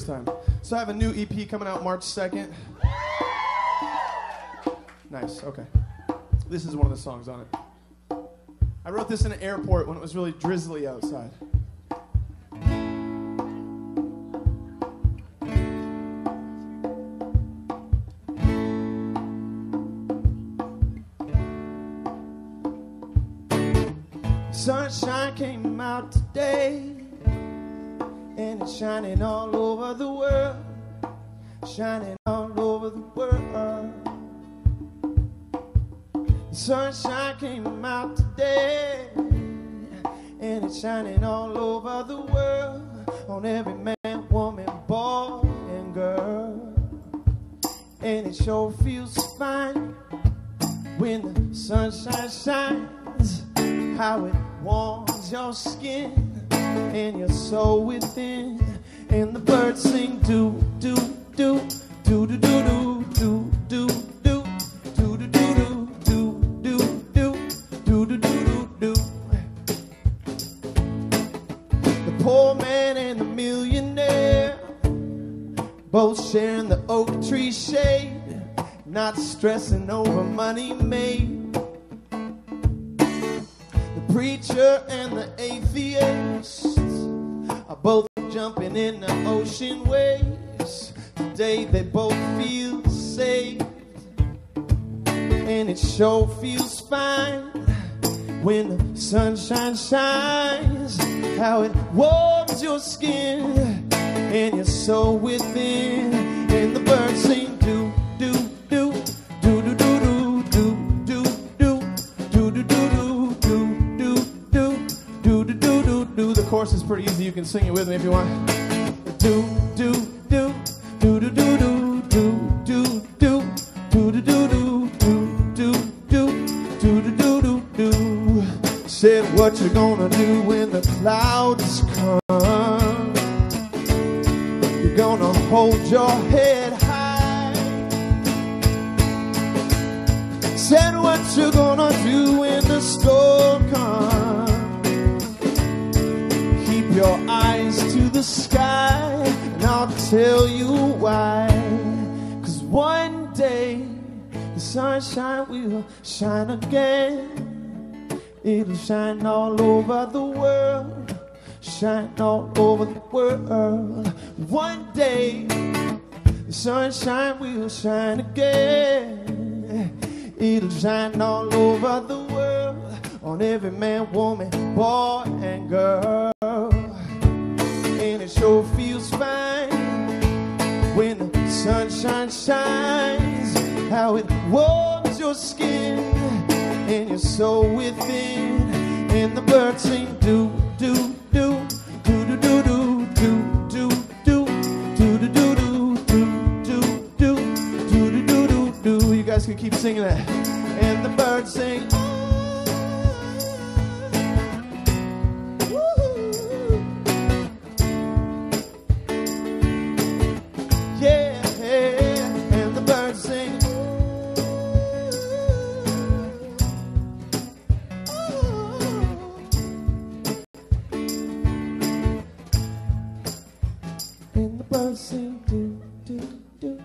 time. So I have a new EP coming out March 2nd. Nice, okay. This is one of the songs on it. I wrote this in an airport when it was really drizzly outside. Sunshine came out today, and it's shining all over the world, shining all over the world. Sunshine came out today, and it's shining all over the world, on every man, woman, boy, and girl. And it sure feels fine when the sunshine shines, how it warms your skin and your soul within. And the birds sing do do do do do do do do do do do do do do do do do do. The poor man and the millionaire both sharing the oak tree shade, not stressing over money made. Preacher and the atheist are both jumping in the ocean waves. Today they both feel saved, and it sure feels fine when the sunshine shines, how it warms your skin and your soul within. And the birds sing do do do do do do do do do do do do do. The chorus is pretty easy. You can sing it with me if you want. Do do do do do do do do do do do do do do do do do do. Said what you gonna do when the clouds come? You're gonna hold your head high. Said what you gonna do when the storm comes? Your eyes to the sky, and I'll tell you why. 'Cause one day the sunshine will shine again. It'll shine all over the world, shine all over the world. One day the sunshine will shine again. It'll shine all over the world, on every man, woman, boy, and girl. And it sure feels fine when the sunshine shines, how it warms your skin and your soul within. And the birds sing do do do do do do do do do do do do do do do do do do. You guys can keep singing that. And the birds sing. And the birds sing do do do.